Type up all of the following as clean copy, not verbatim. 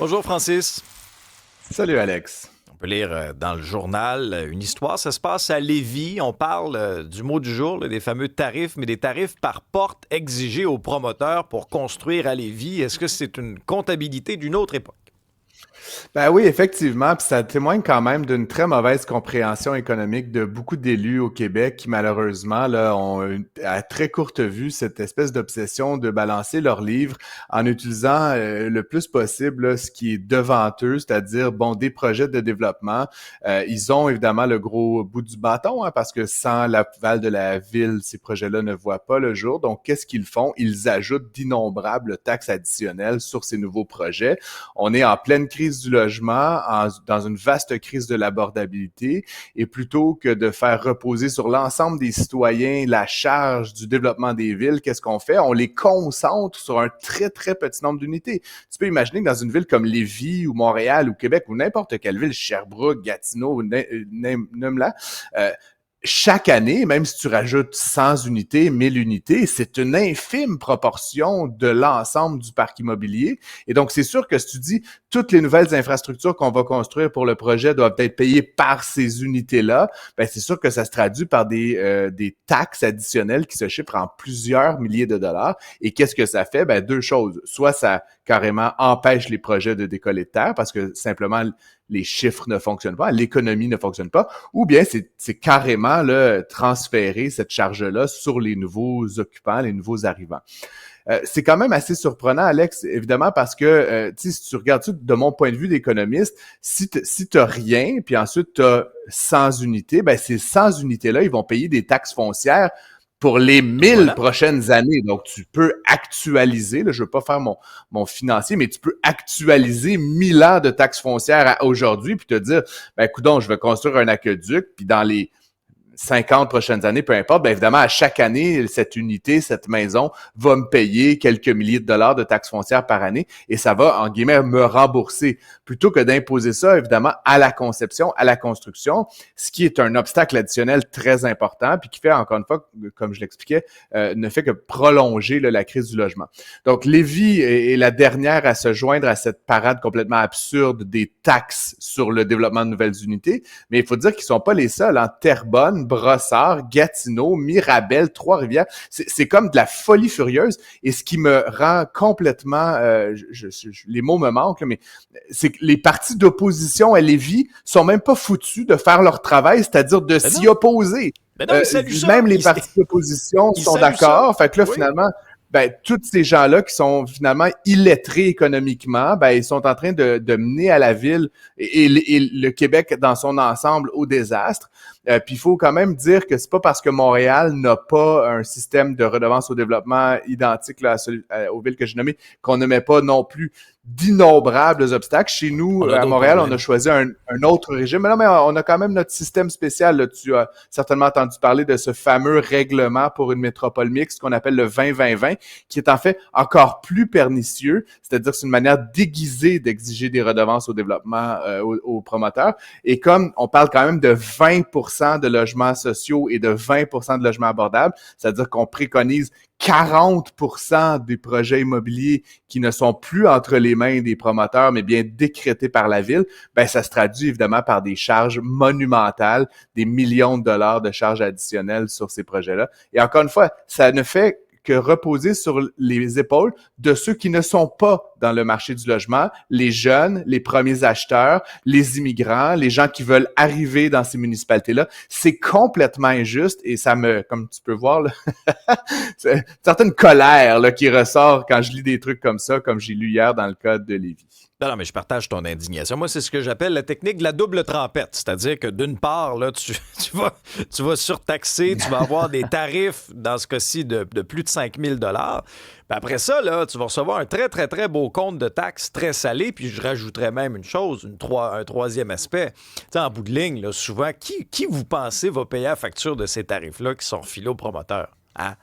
Bonjour Francis. Salut Alex. On peut lire dans le journal une histoire. Ça se passe à Lévis. On parle du mot du jour, là, des fameux tarifs, mais des tarifs par porte exigés aux promoteurs pour construire à Lévis. Est-ce que c'est une comptabilité d'une autre époque? Ben oui, effectivement, puis ça témoigne quand même d'une très mauvaise compréhension économique de beaucoup d'élus au Québec qui malheureusement là ont à très courte vue cette espèce d'obsession de balancer leurs livres en utilisant le plus possible là, ce qui est devant eux, c'est-à-dire bon des projets de développement. Ils ont évidemment le gros bout du bâton parce que sans l'aval de la ville, ces projets-là ne voient pas le jour. Donc qu'est-ce qu'ils font? Ils ajoutent d'innombrables taxes additionnelles sur ces nouveaux projets. On est en pleine crise du logement, dans une vaste crise de l'abordabilité, et plutôt que de faire reposer sur l'ensemble des citoyens la charge du développement des villes, qu'est-ce qu'on fait? On les concentre sur un très, très petit nombre d'unités. Tu peux imaginer que dans une ville comme Lévis ou Montréal ou Québec ou n'importe quelle ville, Sherbrooke, Gatineau, nomme-la, chaque année, même si tu rajoutes 100 unités, 1000 unités, c'est une infime proportion de l'ensemble du parc immobilier. Et donc, c'est sûr que si tu dis toutes les nouvelles infrastructures qu'on va construire pour le projet doivent être payées par ces unités-là, ben c'est sûr que ça se traduit par des taxes additionnelles qui se chiffrent en plusieurs milliers de dollars. Et qu'est-ce que ça fait? Ben deux choses. Soit ça carrément empêche les projets de décoller de terre parce que simplement les chiffres ne fonctionnent pas, l'économie ne fonctionne pas, ou bien c'est carrément là, transférer cette charge-là sur les nouveaux occupants, les nouveaux arrivants. C'est quand même assez surprenant, Alex, évidemment, parce que si tu regardes ça de mon point de vue d'économiste, si tu n'as rien, puis ensuite tu as 100 unités, ben ces 100 unités-là, ils vont payer des taxes foncières pour les 1000 Voilà. prochaines années. Donc, tu peux actualiser, là, je ne veux pas faire mon financier, mais tu peux actualiser 1000 ans de taxes foncières à aujourd'hui, puis te dire, ben, coudonc, je vais construire un aqueduc, puis dans les 50 prochaines années, peu importe, bien évidemment, à chaque année, cette unité, cette maison va me payer quelques milliers de dollars de taxes foncières par année et ça va, en guillemets, me rembourser. Plutôt que d'imposer ça, évidemment, à la conception, à la construction, ce qui est un obstacle additionnel très important puis qui fait, encore une fois, comme je l'expliquais, ne fait que prolonger là, la crise du logement. Donc, Lévis est la dernière à se joindre à cette parade complètement absurde des taxes sur le développement de nouvelles unités, mais il faut dire qu'ils ne sont pas les seuls. En Terrebonne, Brossard, Gatineau, Mirabel, Trois-Rivières. C'est comme de la folie furieuse. Et ce qui me rend complètement... les mots me manquent, mais c'est que les partis d'opposition à Lévis sont même pas foutus de faire leur travail, c'est-à-dire de Ben s'y non. opposer. Ben non, ils saluent ça. Même les partis d'opposition Ils sont saluent ça. d'accord. Fait que là, Oui. finalement, ben, tous ces gens-là qui sont finalement illettrés économiquement, ben, ils sont en train de mener à la ville et le Québec dans son ensemble au désastre. Puis il faut quand même dire que c'est pas parce que Montréal n'a pas un système de redevance au développement identique là, aux villes que j'ai nommées qu'on ne met pas non plus d'innombrables obstacles. Chez nous, On a à d'autres Montréal, on a problèmes. choisi un autre régime. Mais non, mais on a quand même notre système spécial. Là. Tu as certainement entendu parler de ce fameux règlement pour une métropole mixte qu'on appelle le 20-20-20, qui est en fait encore plus pernicieux, c'est-à-dire que c'est une manière déguisée d'exiger des redevances au développement aux promoteurs. Et comme on parle quand même de 20% de logements sociaux et de 20% de logements abordables, c'est-à-dire qu'on préconise 40% des projets immobiliers qui ne sont plus entre les mains des promoteurs, mais bien décrétés par la ville, ben ça se traduit évidemment par des charges monumentales, des millions de dollars de charges additionnelles sur ces projets-là. Et encore une fois, ça ne fait que reposer sur les épaules de ceux qui ne sont pas dans le marché du logement, les jeunes, les premiers acheteurs, les immigrants, les gens qui veulent arriver dans ces municipalités-là. C'est complètement injuste et ça me, comme tu peux voir, là, c'est une certaine colère là, qui ressort quand je lis des trucs comme ça, comme j'ai lu hier dans le cas de Lévis. Non, non, mais je partage ton indignation. Moi, c'est ce que j'appelle la technique de la double trempette. C'est-à-dire que d'une part, là, tu vas surtaxer, tu vas avoir des tarifs, dans ce cas-ci, de plus de 5 000 $. Puis après ça, là, tu vas recevoir un très, très, très beau compte de taxes très salé. Puis je rajouterais même une chose, un troisième aspect. Tu sais, en bout de ligne, là, souvent, qui vous pensez va payer la facture de ces tarifs-là qui sont refilés aux promoteurs? Hein?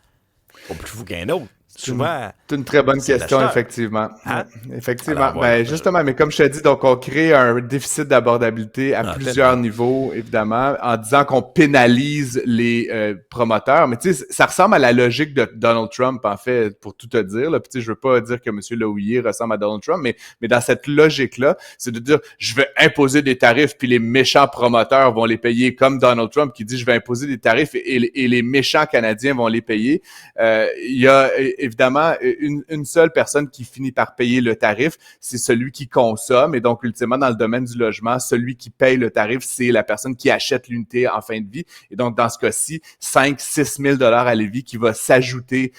Pas plus fou qu'un autre. souvent, C'est une très bonne c'est question, l'acheteur. effectivement. Hein? Ouais, effectivement. Alors voilà. Justement, mais comme je te dis, donc on crée un déficit d'abordabilité à plusieurs Tellement. niveaux, évidemment, en disant qu'on pénalise les promoteurs. Mais tu sais, ça ressemble à la logique de Donald Trump, en fait, pour tout te dire. Là. Puis tu sais, je veux pas dire que M. Lowier ressemble à Donald Trump, mais dans cette logique-là, c'est de dire, je vais imposer des tarifs, puis les méchants promoteurs vont les payer, comme Donald Trump qui dit, je vais imposer des tarifs et les méchants Canadiens vont les payer. Il y a évidemment une seule personne qui finit par payer le tarif, c'est celui qui consomme. Et donc, ultimement, dans le domaine du logement, celui qui paye le tarif, c'est la personne qui achète l'unité en fin de vie. Et donc, dans ce cas-ci, 5-6 000 $ à Lévis qui va s'ajouter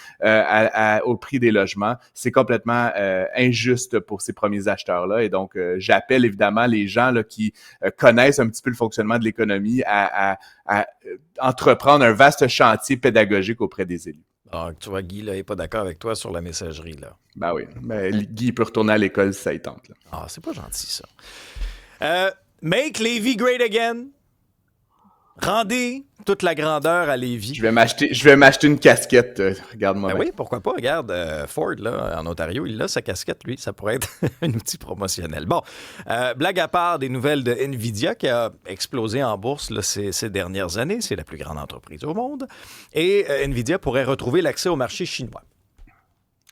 au prix des logements. C'est complètement injuste pour ces premiers acheteurs-là. Et donc, j'appelle évidemment les gens là, qui connaissent un petit peu le fonctionnement de l'économie à entreprendre un vaste chantier pédagogique auprès des élus. Donc, tu vois, Guy, là, n'est pas d'accord avec toi sur la messagerie, là. Ben oui. Ben, Guy peut retourner à l'école si ça y tente. Là. Ah, c'est pas gentil, ça. Make Lévis great again. Rendez toute la grandeur à Lévis. Je vais m'acheter une casquette. Regarde-moi. Ben oui, pourquoi pas. Regarde, Ford, là, en Ontario, il a sa casquette, lui. Ça pourrait être un outil promotionnel. Bon, blague à part, des nouvelles de NVIDIA qui a explosé en bourse là, ces dernières années. C'est la plus grande entreprise au monde. Et NVIDIA pourrait retrouver l'accès au marché chinois.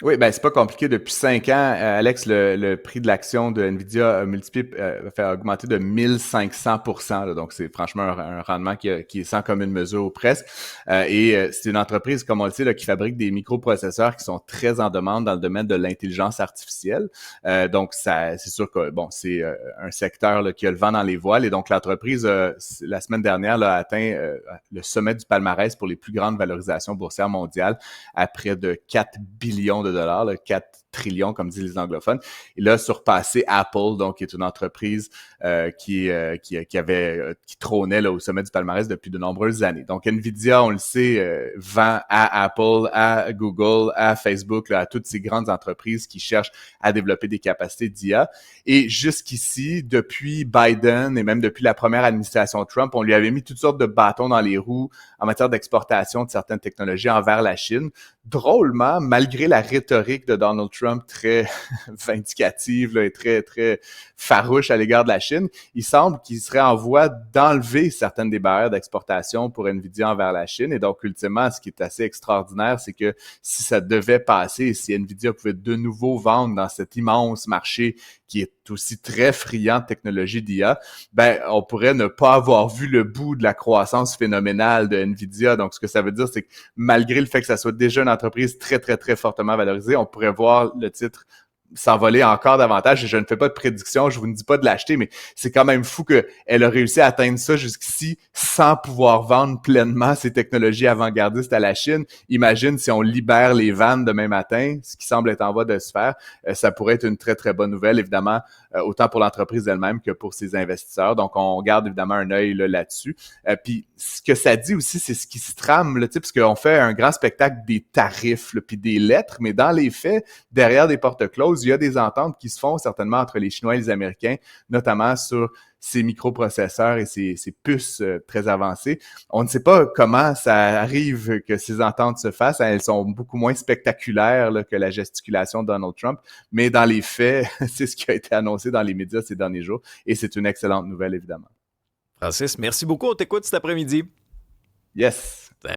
Oui, ben c'est pas compliqué. Depuis 5 ans, Alex, le prix de l'action de Nvidia a fait augmenter de 1500%. Là, donc, c'est franchement un rendement qui est sans commune mesure ou presque. C'est une entreprise, comme on le sait, là, qui fabrique des microprocesseurs qui sont très en demande dans le domaine de l'intelligence artificielle. Donc, c'est sûr que bon, c'est un secteur là, qui a le vent dans les voiles. Et donc, l'entreprise, la semaine dernière, là, a atteint le sommet du palmarès pour les plus grandes valorisations boursières mondiales à près de 4 billions de dollars, là, 4 trillions, comme disent les anglophones. Et là, surpassé Apple, donc qui est une entreprise qui trônait là, au sommet du palmarès depuis de nombreuses années. Donc, Nvidia, on le sait, vend à Apple, à Google, à Facebook, là, à toutes ces grandes entreprises qui cherchent à développer des capacités d'IA. Et jusqu'ici, depuis Biden et même depuis la première administration Trump, on lui avait mis toutes sortes de bâtons dans les roues en matière d'exportation de certaines technologies envers la Chine. Drôlement, malgré la rhétorique de Donald Trump très vindicative là, et très, très farouche à l'égard de la Chine, il semble qu'il serait en voie d'enlever certaines des barrières d'exportation pour Nvidia envers la Chine. Et donc, ultimement, ce qui est assez extraordinaire, c'est que si ça devait passer, si Nvidia pouvait de nouveau vendre dans cet immense marché qui est aussi très friand de technologie d'IA, ben, on pourrait ne pas avoir vu le bout de la croissance phénoménale de Nvidia. Donc, ce que ça veut dire, c'est que malgré le fait que ça soit déjà une entreprise très, très, très fortement valorisée, on pourrait voir le titre s'envoler encore davantage. Et je ne fais pas de prédiction, je vous ne dis pas de l'acheter, mais c'est quand même fou qu'elle a réussi à atteindre ça jusqu'ici sans pouvoir vendre pleinement ses technologies avant-gardistes à la Chine. Imagine si on libère les vannes demain matin, ce qui semble être en voie de se faire, ça pourrait être une très, très bonne nouvelle, évidemment, autant pour l'entreprise elle-même que pour ses investisseurs. Donc, on garde évidemment un œil là-dessus. Puis, ce que ça dit aussi, c'est ce qui se trame, là, parce qu'on fait un grand spectacle des tarifs, là, puis des lettres, mais dans les faits, derrière des portes closes, il y a des ententes qui se font certainement entre les Chinois et les Américains, notamment sur ces microprocesseurs et ces puces très avancées. On ne sait pas comment ça arrive que ces ententes se fassent. Elles sont beaucoup moins spectaculaires là, que la gesticulation de Donald Trump, mais dans les faits, c'est ce qui a été annoncé dans les médias ces derniers jours et c'est une excellente nouvelle, évidemment. Francis, merci beaucoup. On t'écoute cet après-midi. Yes!